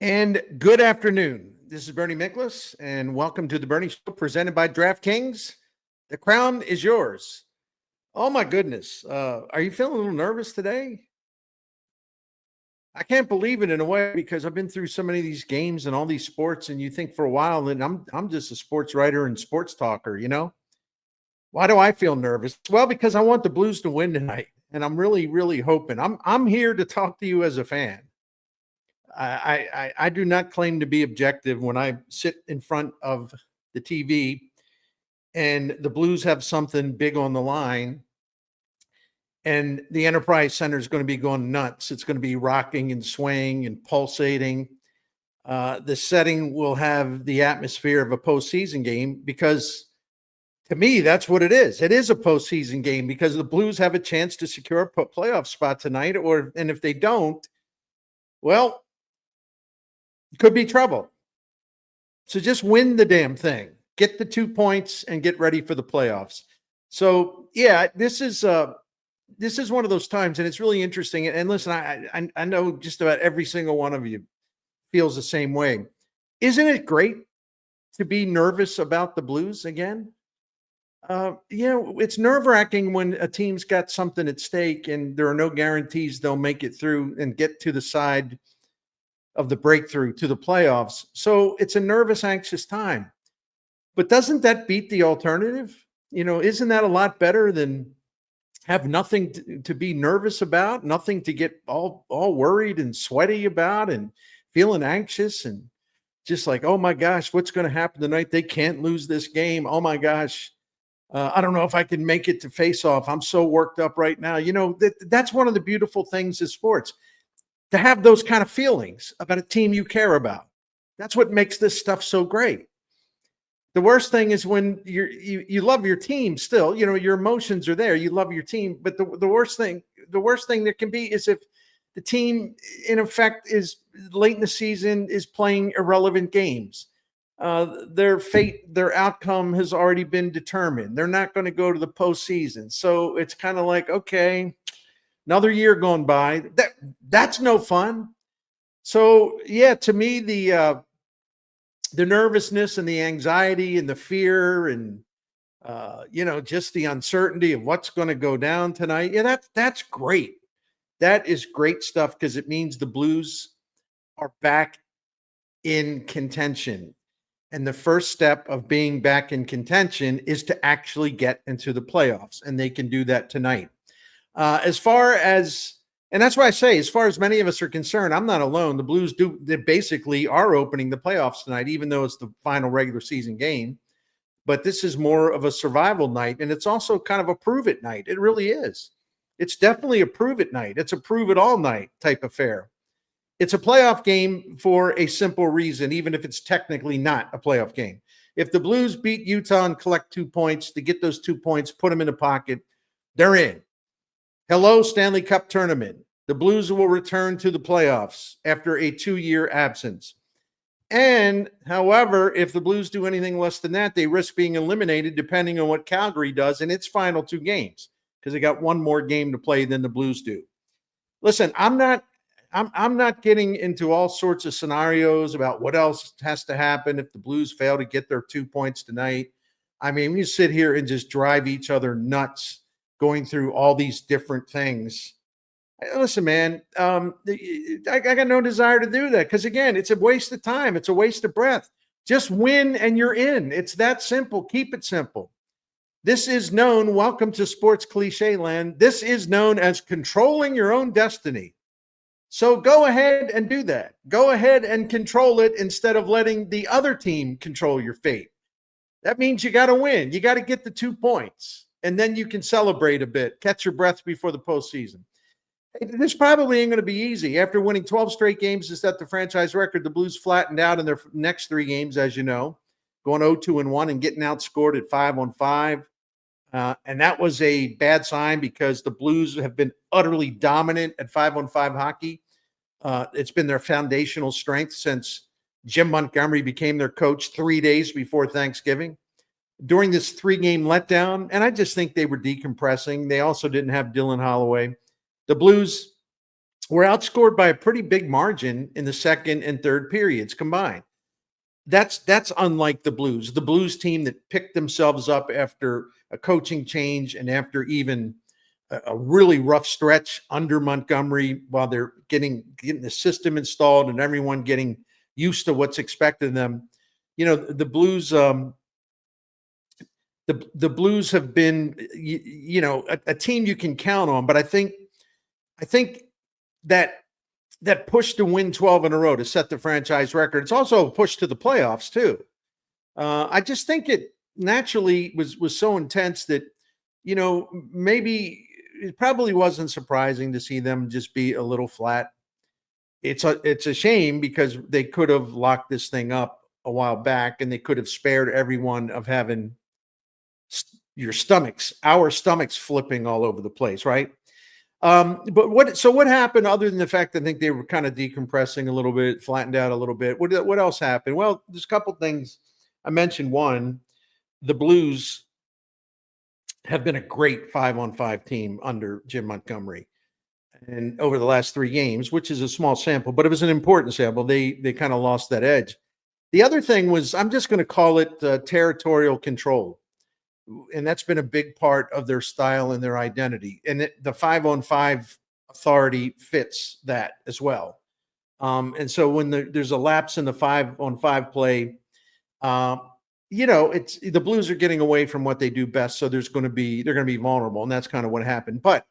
And good afternoon. This is Bernie Miklasz, and welcome to the Bernie Show presented by DraftKings. The crown is yours. Oh my goodness. Are you feeling a little nervous today? I can't believe it in a way because I've been through so many of these games and all these sports, and you think for a while that I'm just a sports writer and sports talker, you know? Why do I feel nervous? Well, because I want the Blues to win tonight, and I'm really, really hoping. I'm here to talk to you as a fan. I do not claim to be objective when I sit in front of the TV and the Blues have something big on the line, and the Enterprise Center is going to be going nuts. It's going to be rocking and swaying and pulsating. The setting will have the atmosphere of a postseason game because, to me, that's what it is. It is a postseason game because the Blues have a chance to secure a playoff spot tonight, and if they don't, well, it could be trouble. So just win the damn thing. Get the 2 points and get ready for the playoffs. So yeah, this is one of those times, and it's really interesting. And listen, I know just about every single one of you feels the same way. Isn't it great to be nervous about the Blues again? It's nerve-wracking when a team's got something at stake and there are no guarantees they'll make it through and get to the side of the breakthrough to the playoffs. So it's a nervous, anxious time. But doesn't that beat the alternative? Isn't that a lot better than have nothing to be nervous about, nothing to get all worried and sweaty about and feeling anxious and just like, oh my gosh, what's going to happen tonight? They can't lose this game. Oh my gosh. I don't know if I can make it to face off. I'm so worked up right now. That's one of the beautiful things of sports, to have those kind of feelings about a team you care about. That's what makes this stuff so great. The worst thing is when you love your team still, your emotions are there. You love your team, but the worst thing there can be is if the team, in effect, is late in the season is playing irrelevant games. Their fate, their outcome has already been determined. They're not going to go to the postseason. So it's kind of like, okay, another year going by. That's no fun. So yeah, to me, the nervousness and the anxiety and the fear and just the uncertainty of what's going to go down tonight. Yeah, that's great. That is great stuff because it means the Blues are back in contention. And the first step of being back in contention is to actually get into the playoffs, and they can do that tonight. And that's why I say, as far as many of us are concerned, I'm not alone. The Blues they basically are opening the playoffs tonight, even though it's the final regular season game. But this is more of a survival night, and it's also kind of a prove it night. It really is. It's definitely a prove it night. It's a prove it all night type affair. It's a playoff game for a simple reason, even if it's technically not a playoff game. If the Blues beat Utah and collect 2 points, to get those 2 points, put them in a pocket, they're in. Hello, Stanley Cup tournament. The Blues will return to the playoffs after a 2-year absence. And, however, if the Blues do anything less than that, they risk being eliminated depending on what Calgary does in its final 2 games, because they got one more game to play than the Blues do. Listen, I'm not getting into all sorts of scenarios about what else has to happen if the Blues fail to get their 2 points tonight. I mean, we sit here and just drive each other nuts going through all these different things. Listen, man, I got no desire to do that because, again, it's a waste of time. It's a waste of breath. Just win and you're in. It's that simple. Keep it simple. This is known, welcome to sports cliche land, this is known as controlling your own destiny. So go ahead and do that. Go ahead and control it instead of letting the other team control your fate. That means you got to win. You got to get the 2 points, and then you can celebrate a bit, catch your breath before the postseason. This probably ain't going to be easy. After winning 12 straight games to set the franchise record, the Blues flattened out in their next 3 games, as you know, going 0-2-1 and getting outscored at 5-on-5. And that was a bad sign because the Blues have been utterly dominant at 5-on-5 hockey. It's been their foundational strength since Jim Montgomery became their coach 3 days before Thanksgiving. During this 3-game letdown, and I just think they were decompressing. They also didn't have Dylan Holloway. The Blues were outscored by a pretty big margin in the second and third periods combined. That's unlike the Blues. The Blues team that picked themselves up after a coaching change and after even a really rough stretch under Montgomery while they're getting the system installed and everyone getting used to what's expected of them. The Blues the Blues have been a team you can count on, but I think that that push to win 12 in a row to set the franchise record. It's also a push to the playoffs too. I just think it naturally was so intense that maybe it probably wasn't surprising to see them just be a little flat. It's a shame because they could have locked this thing up a while back and they could have spared everyone of having our stomachs flipping all over the place, right? But what happened other than the fact that I think they were kind of decompressing a little bit, flattened out a little bit? What else happened? Well, there's a couple things. I mentioned one, the Blues have been a great 5-on-5 team under Jim Montgomery. And over the last 3 games, which is a small sample, but it was an important sample, they kind of lost that edge. The other thing was, I'm just going to call it territorial control. And that's been a big part of their style and their identity. And the 5-on-5 authority fits that as well. And so when there's a lapse in the 5-on-5 play, it's the Blues are getting away from what they do best. So they're going to be vulnerable. And that's kind of what happened. But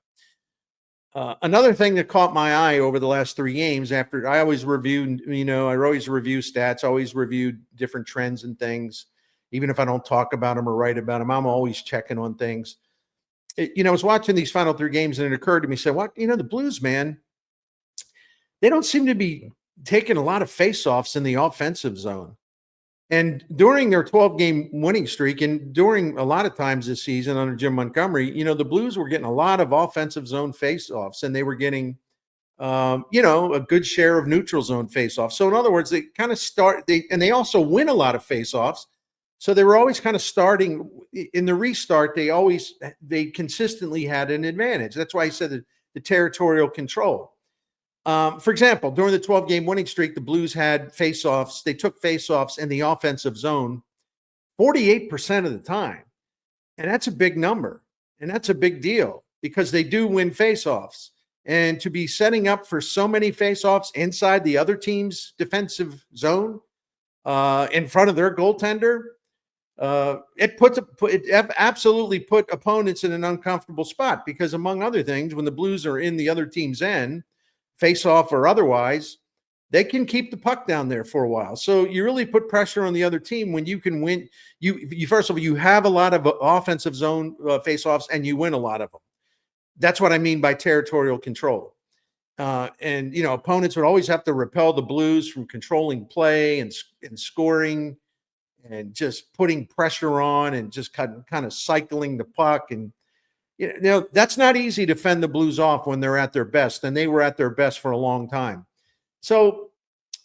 another thing that caught my eye over the last 3 games, after I always review, I always review stats, always review different trends and things. Even if I don't talk about them or write about them, I'm always checking on things. I was watching these final 3 games and it occurred to me, say, what, the Blues, man, they don't seem to be taking a lot of faceoffs in the offensive zone. And during their 12-game winning streak and during a lot of times this season under Jim Montgomery, the Blues were getting a lot of offensive zone faceoffs and they were getting, a good share of neutral zone faceoffs. So in other words, they kind of and they also win a lot of faceoffs. So they were always kind of starting in the restart. They consistently had an advantage. That's why I said the territorial control. For example, during the 12-game winning streak, the Blues had faceoffs. They took faceoffs in the offensive zone 48% of the time. And that's a big number. And that's a big deal because they do win faceoffs. And to be setting up for so many faceoffs inside the other team's defensive zone in front of their goaltender, it absolutely put opponents in an uncomfortable spot because, among other things, when the Blues are in the other team's end, face-off or otherwise, they can keep the puck down there for a while. So you really put pressure on the other team when you can win. You first of all, you have a lot of offensive zone face-offs and you win a lot of them. That's what I mean by territorial control. And opponents would always have to repel the Blues from controlling play and scoring and just putting pressure on and just kind of cycling the puck. And, that's not easy to fend the Blues off when they're at their best. And they were at their best for a long time. So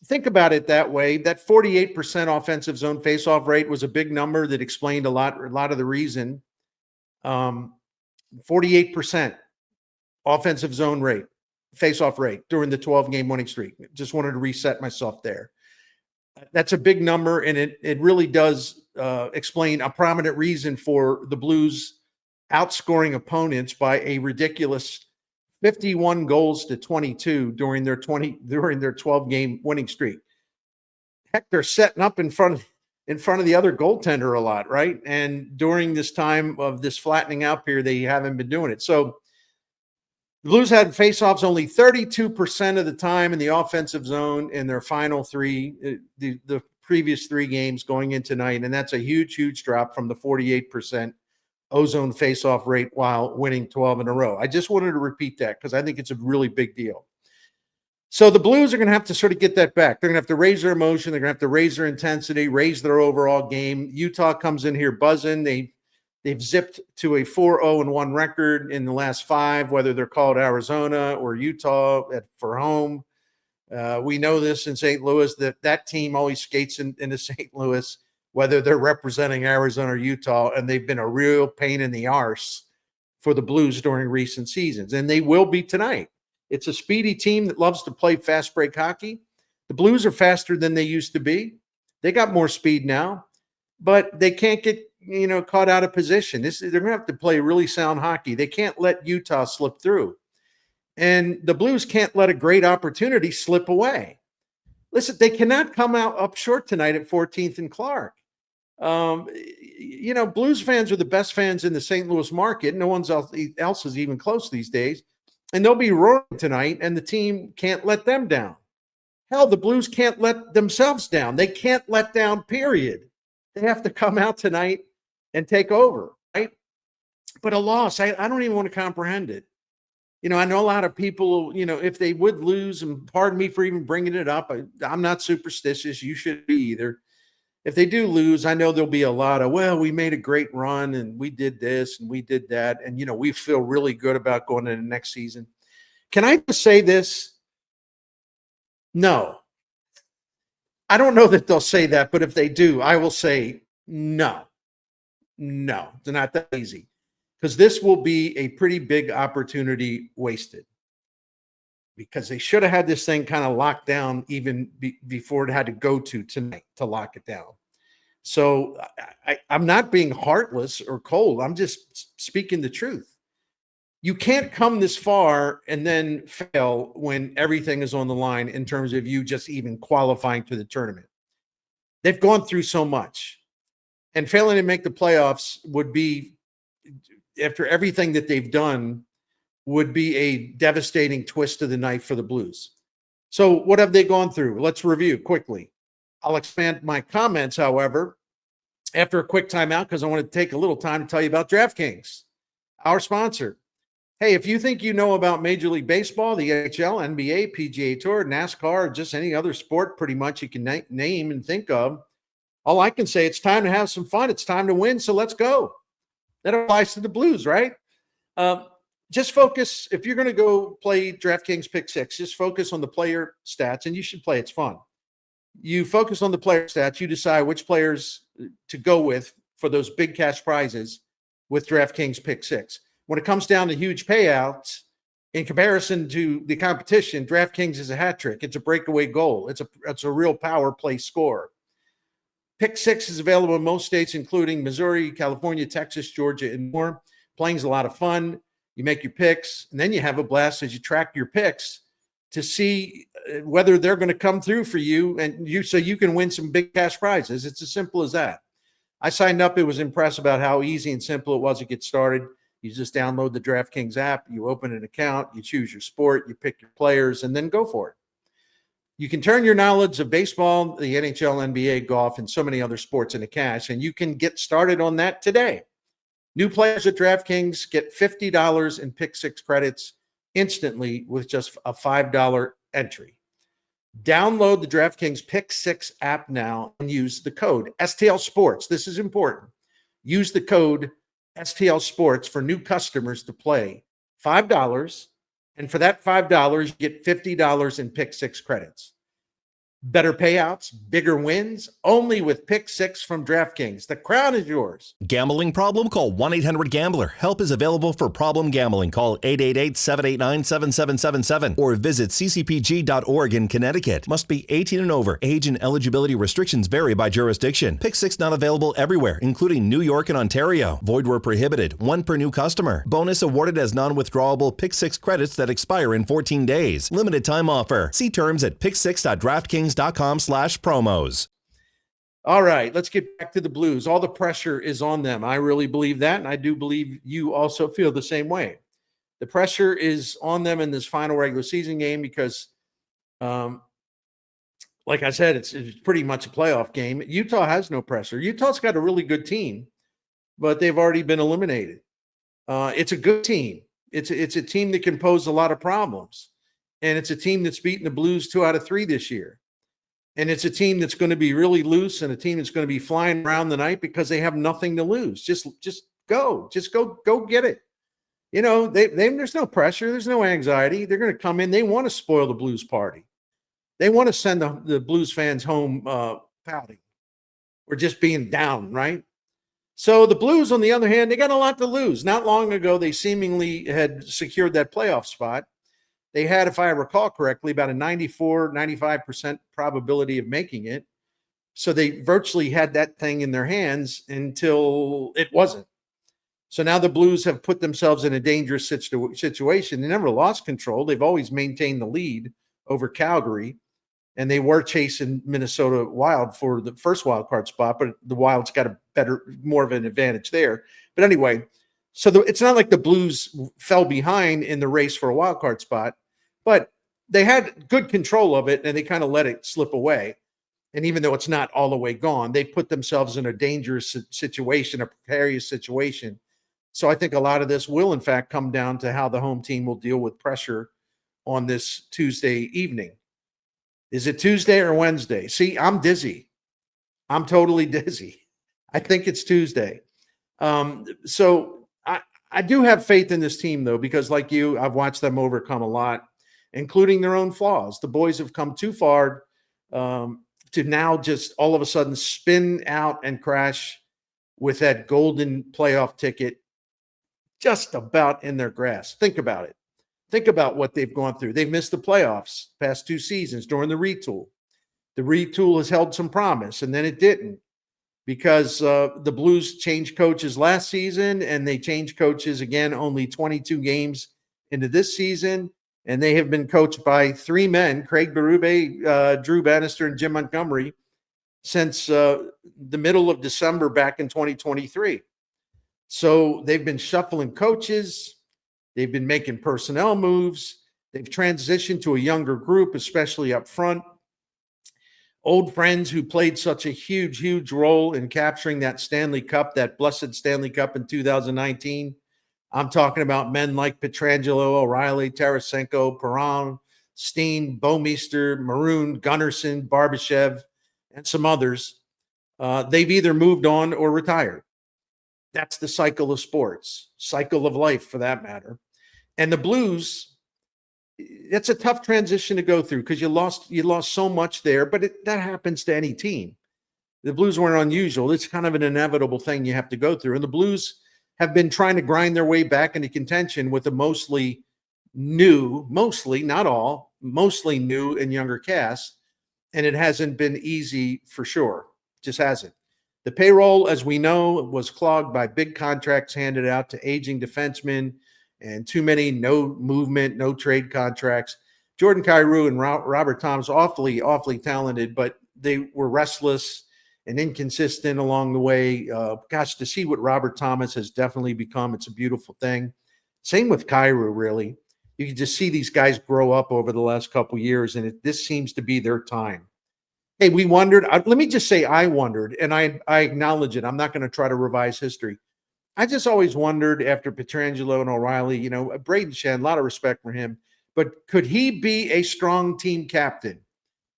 think about it that way. That 48% offensive zone faceoff rate was a big number that explained a lot of the reason. 48% offensive zone rate, faceoff rate during the 12-game winning streak. Just wanted to reset myself there. That's a big number, and it really does explain a prominent reason for the Blues outscoring opponents by a ridiculous 51 goals to 22 during their 12-game winning streak. Heck, they're setting up in front of the other goaltender a lot, right? And during this time of this flattening out period, they haven't been doing it. So the Blues had faceoffs only 32% of the time in the offensive zone in their final 3, the previous 3 games going in tonight. And that's a huge, huge drop from the 48% ozone faceoff rate while winning 12 in a row. I just wanted to repeat that because I think it's a really big deal. So the Blues are going to have to sort of get that back. They're going to have to raise their emotion. They're going to have to raise their intensity, raise their overall game. Utah comes in here buzzing. They've zipped to a 4-0-1 record in the last 5, whether they're called Arizona or Utah for home. We know this in St. Louis, that team always skates into St. Louis, whether they're representing Arizona or Utah, and they've been a real pain in the arse for the Blues during recent seasons, and they will be tonight. It's a speedy team that loves to play fast break hockey. The Blues are faster than they used to be. They got more speed now, but they can't get caught out of position. They're going to have to play really sound hockey. They can't let Utah slip through, and the Blues can't let a great opportunity slip away. Listen, they cannot come out up short tonight at 14th and Clark. Blues fans are the best fans in the St. Louis market. No one else is even close these days, and they'll be roaring tonight, and the team can't let them down. Hell, the Blues can't let themselves down. They can't let down, period. They have to come out tonight and take over, right? But a loss, I don't even want to comprehend it. I know a lot of people, if they would lose, and pardon me for even bringing it up, I'm not superstitious. You should be either. If they do lose, I know there'll be a lot of, well, we made a great run and we did this and we did that. And, we feel really good about going into the next season. Can I just say this? No. I don't know that they'll say that, but if they do, I will say no. No, they're not that easy, because this will be a pretty big opportunity wasted, because they should have had this thing kind of locked down even before it had to go to tonight to lock it down. So I'm not being heartless or cold. I'm just speaking the truth. You can't come this far and then fail when everything is on the line in terms of you just even qualifying to the tournament. They've gone through so much, and failing to make the playoffs would be, after everything that they've done, would be a devastating twist of the knife for the Blues. So what have they gone through? Let's review quickly. I'll expand my comments, however, after a quick timeout, because I want to take a little time to tell you about DraftKings, our sponsor. Hey, if you think you know about Major League Baseball, the NHL, NBA, PGA Tour, NASCAR, or just any other sport pretty much you can name and think of, all I can say, it's time to have some fun. It's time to win, so let's go. That applies to the Blues, right? Just focus. If you're going to go play DraftKings Pick 6, just focus on the player stats, and you should play. It's fun. You focus on the player stats. You decide which players to go with for those big cash prizes with DraftKings Pick 6. When it comes down to huge payouts, in comparison to the competition, DraftKings is a hat trick. It's a breakaway goal. It's a real power play score. Pick 6 is available in most states, including Missouri, California, Texas, Georgia, and more. Playing's a lot of fun. You make your picks, and then you have a blast as you track your picks to see whether they're going to come through for you, so you can win some big cash prizes. It's as simple as that. I signed up. It was impressed about how easy and simple it was to get started. You just download the DraftKings app, you open an account, you choose your sport, you pick your players, and then go for it. You can turn your knowledge of baseball, the NHL, NBA, golf, and so many other sports into cash, and you can get started on that today. New players at DraftKings get $50 in Pick 6 credits instantly with just a $5 entry. Download the DraftKings Pick 6 app now and use the code STL Sports. This is important. Use the code STL Sports for new customers to play. $5. And for that $5, you get $50 in Pick 6 credits. Better payouts, bigger wins, only with Pick 6 from DraftKings. The crown is yours. Gambling problem? Call 1-800-GAMBLER. Help is available for problem gambling. Call 888-789-7777 or visit ccpg.org in Connecticut. Must be 18 and over. Age and eligibility restrictions vary by jurisdiction. Pick 6 not available everywhere, including New York and Ontario. Void where prohibited. One per new customer. Bonus awarded as non-withdrawable Pick 6 credits that expire in 14 days. Limited time offer. See terms at pick6.draftkings.com/promos. All right, let's get back to the Blues. All the pressure is on them. I really believe that, and I do believe you also feel the same way. The pressure is on them in this final regular season game because, like I said, it's pretty much a playoff game. Utah has no pressure. Utah's got a really good team, but they've already been eliminated. It's a good team. It's a team that can pose a lot of problems, and it's a team that's beaten the Blues 2 out of 3 this year. And it's a team that's going to be really loose and a team that's going to be flying around the night because they have nothing to lose. Just go get it. There's no pressure. There's no anxiety. They're going to come in. They want to spoil the Blues party. They want to send the Blues fans home pouting or just being down, right? So the Blues, on the other hand, they got a lot to lose. Not long ago, they seemingly had secured that playoff spot. they had, if I recall correctly, about a 95% probability of making it. So they virtually had that thing in their hands until it wasn't. So now the Blues have put themselves in a dangerous situation. They never lost control. They've always maintained the lead over Calgary, and they were chasing Minnesota Wild for the first wild card spot, but the Wild's got more of an advantage there. But anyway, so it's not like the Blues fell behind in the race for a wild card spot, but they had good control of it, and they kind of let it slip away. And even though it's not all the way gone, they've put themselves in a dangerous situation, a precarious situation. So I think a lot of this will, in fact, come down to how the home team will deal with pressure on this Tuesday evening. Is it Tuesday or Wednesday? See, I'm dizzy. I'm totally dizzy. I think it's Tuesday. So I do have faith in this team, though, because like you, I've watched them overcome a lot, including their own flaws. The boys have come too far to now just all of a sudden spin out and crash with that golden playoff ticket just about in their grasp. Think about it. Think about what they've gone through. They've missed the playoffs past 2 seasons during the retool. The retool has held some promise, and then it didn't because the Blues changed coaches last season, and they changed coaches again only 22 games into this season, and they have been coached by 3 men, Craig Berube, Drew Bannister, and Jim Montgomery, since the middle of December back in 2023. So they've been shuffling coaches. They've been making personnel moves. They've transitioned to a younger group, especially up front. Old friends who played such a huge, huge role in capturing that Stanley Cup, that blessed Stanley Cup in 2019. I'm talking about men like Pietrangelo, O'Reilly, Tarasenko, Perron, Steen, Bouwmeester, Maroon, Gunnarsson, Barbashev, and some others. They've either moved on or retired. That's the cycle of sports, cycle of life for that matter. And the Blues, it's a tough transition to go through because you lost so much there, but that happens to any team. The Blues weren't unusual. It's kind of an inevitable thing you have to go through. And the Blues have been trying to grind their way back into contention with a mostly new, not all, mostly new and younger cast. And it hasn't been easy for sure. Just hasn't. The payroll, as we know, was clogged by big contracts handed out to aging defensemen and too many no movement, no trade contracts. Jordan Kyrou and Robert Thomas, awfully talented, but they were restless and inconsistent along the way. Gosh, to see what Robert Thomas has definitely become, it's a beautiful thing. Same with Kyrou, really. You can just see these guys grow up over the last couple of years, and this seems to be their time. Hey, we wondered. Let me just say I wondered, and I acknowledge it. I'm not going to try to revise history. I just always wondered after Pietrangelo and O'Reilly, Braden Shen, a lot of respect for him, but could he be a strong team captain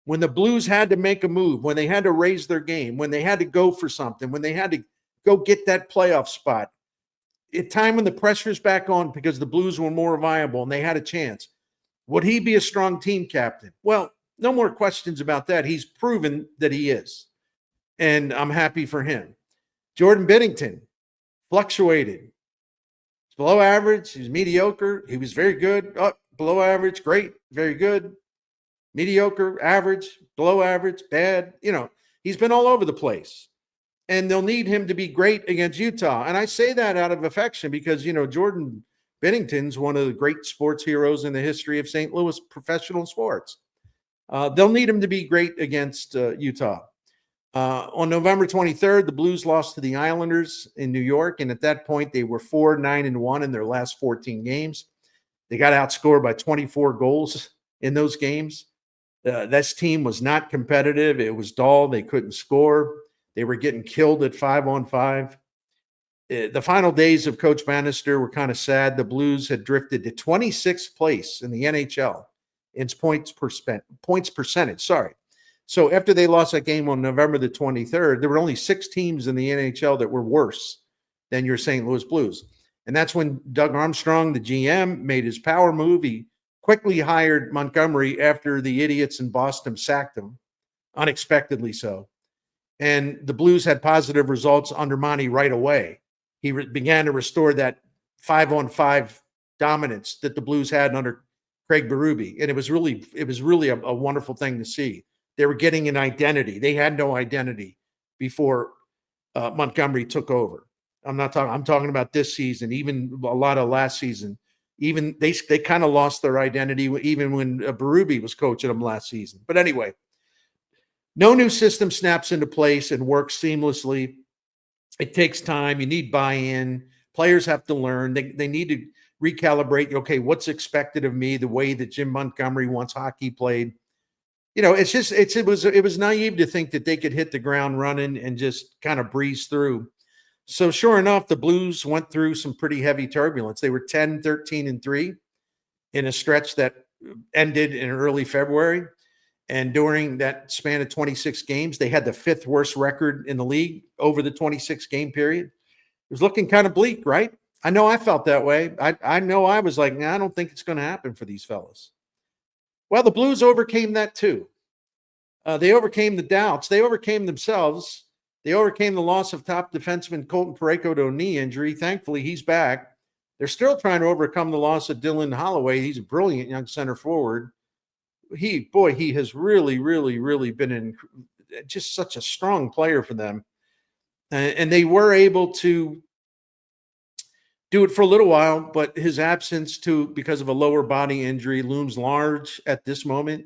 when the Blues had to make a move, when they had to raise their game, when they had to go for something, when they had to go get that playoff spot? At time when the pressure's back on because the Blues were more viable and they had a chance, would he be a strong team captain? Well, no more questions about that. He's proven that he is, and I'm happy for him. Jordan Binnington fluctuated. He's below average. He's mediocre. He was very good. Below average, great, very good. Mediocre, average, below average, bad. He's been all over the place. And they'll need him to be great against Utah. And I say that out of affection because, Jordan Binnington's one of the great sports heroes in the history of St. Louis professional sports. They'll need him to be great against Utah. On November 23rd, the Blues lost to the Islanders in New York, and at that point, they were 4-9-1 in their last 14 games. They got outscored by 24 goals in those games. This team was not competitive. It was dull. They couldn't score. They were getting killed at 5-on-5. The final days of Coach Bannister were kind of sad. The Blues had drifted to 26th place in the NHL in points percentage. So after they lost that game on November the 23rd, there were only 6 teams in the NHL that were worse than your St. Louis Blues. And that's when Doug Armstrong, the GM, made his power move. He quickly hired Montgomery after the idiots in Boston sacked him, unexpectedly so. And the Blues had positive results under Monty right away. He began to restore that 5-on-5 dominance that the Blues had under Craig Berube, and it was really a wonderful thing to see. They were getting an identity. They had no identity before Montgomery took over. I'm talking about this season, even a lot of last season. Even they kind of lost their identity even when Berube was coaching them last season. But anyway, no new system snaps into place and works seamlessly. It takes time. You need buy-in. Players have to learn. They need to recalibrate. Okay, what's expected of me? The way that Jim Montgomery wants hockey played. It was naive to think that they could hit the ground running and just kind of breeze through. So sure enough, the Blues went through some pretty heavy turbulence. They were 10, 13, and 3 in a stretch that ended in early February. And during that span of 26 games, they had the 5th worst record in the league over the 26-game period. It was looking kind of bleak, right? I know I felt that way. I know I was like, nah, I don't think it's going to happen for these fellas. Well, the Blues overcame that too. They overcame the doubts. They overcame themselves. They overcame the loss of top defenseman Colton Parayko to a knee injury. Thankfully, he's back. They're still trying to overcome the loss of Dylan Holloway. He's a brilliant young center forward. He has really, really, really been just such a strong player for them. And they were able to do it for a little while, but his absence because of a lower body injury looms large at this moment,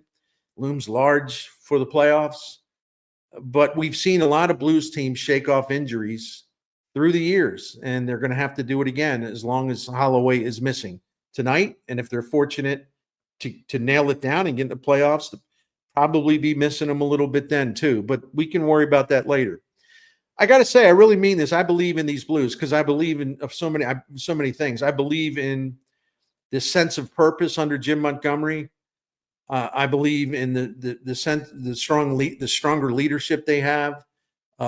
looms large for the playoffs. But we've seen a lot of Blues teams shake off injuries through the years, and they're going to have to do it again as long as Holloway is missing tonight. And if they're fortunate to nail it down and get in the playoffs, probably be missing him a little bit then too. But we can worry about that later. I got to say, I really mean this. I believe in these Blues because I believe in so many things. I believe in this sense of purpose under Jim Montgomery. I believe in the stronger leadership they have,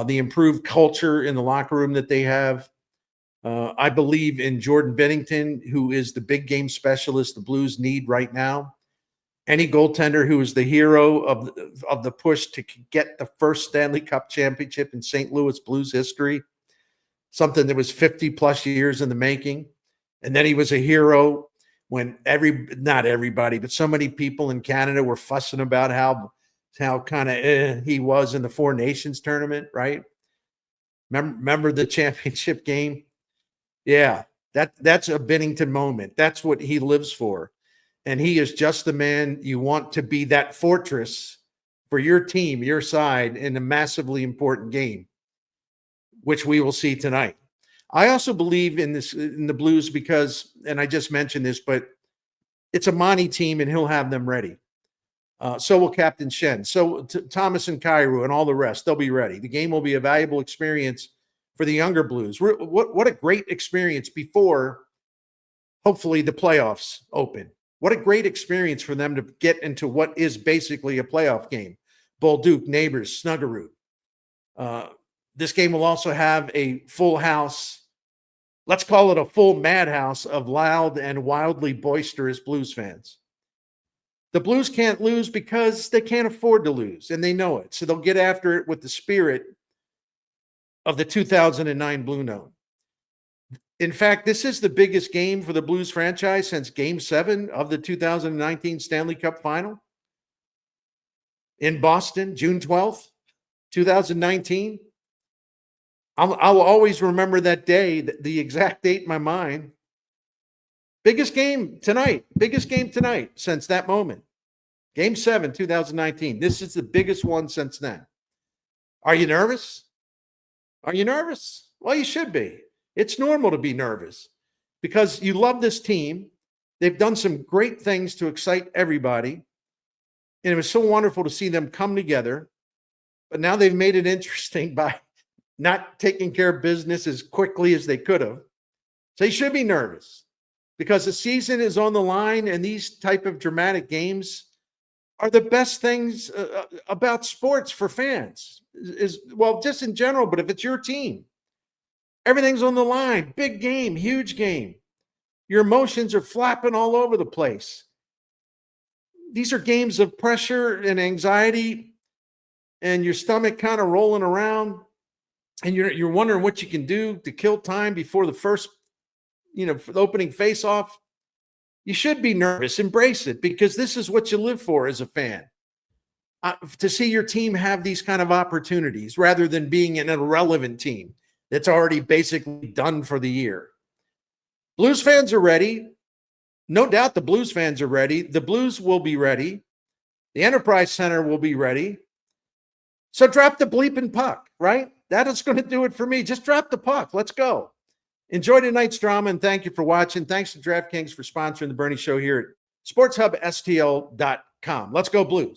the improved culture in the locker room that they have. I believe in Jordan Bennington, who is the big game specialist the Blues need right now. Any goaltender who is the hero of the push to get the first Stanley Cup championship in St. Louis Blues history, something that was 50 plus years in the making. And then he was a hero when not everybody, but so many people in Canada were fussing about how kind of he was in the Four Nations tournament, right? Remember the championship game? Yeah, that's a Bennington moment. That's what he lives for. And he is just the man you want to be that fortress for your team, your side, in a massively important game, which we will see tonight. I also believe in the Blues because, and I just mentioned this, but it's a Monty team and he'll have them ready. So will Captain Shen. So Thomas and Kyrou and all the rest, they'll be ready. The game will be a valuable experience for the younger Blues. What a great experience before, hopefully, the playoffs open. What a great experience for them to get into what is basically a playoff game. Bolduc, Neighbors, Snuggerud. This game will also have a full house. Let's call it a full madhouse of loud and wildly boisterous Blues fans. The Blues can't lose because they can't afford to lose, and they know it. So they'll get after it with the spirit of the 2009 Blue Note. In fact, this is the biggest game for the Blues franchise since Game 7 of the 2019 Stanley Cup Final in Boston, June 12th, 2019. I'll always remember that day, the exact date in my mind. Biggest game tonight since that moment. Game 7, 2019. This is the biggest one since then. Are you nervous? Are you nervous? Well, you should be. It's normal to be nervous because you love this team. They've done some great things to excite everybody. And it was so wonderful to see them come together. But now they've made it interesting by not taking care of business as quickly as they could have. So you should be nervous because the season is on the line, and these type of dramatic games are the best things about sports for fans. Well, just in general, but if it's your team, everything's on the line. Big game, huge game. Your emotions are flapping all over the place. These are games of pressure and anxiety, and your stomach kind of rolling around, and you're wondering what you can do to kill time before the first, for the opening face-off. You should be nervous. Embrace it, because this is what you live for as a fan. To see your team have these kind of opportunities rather than being an irrelevant team that's already basically done for the year. Blues fans are ready. No doubt the Blues fans are ready. The Blues will be ready. The Enterprise Center will be ready. So drop the bleeping puck, right? That is going to do it for me. Just drop the puck. Let's go. Enjoy tonight's drama, and thank you for watching. Thanks to DraftKings for sponsoring the Bernie Show here at SportsHubSTL.com. Let's go Blues.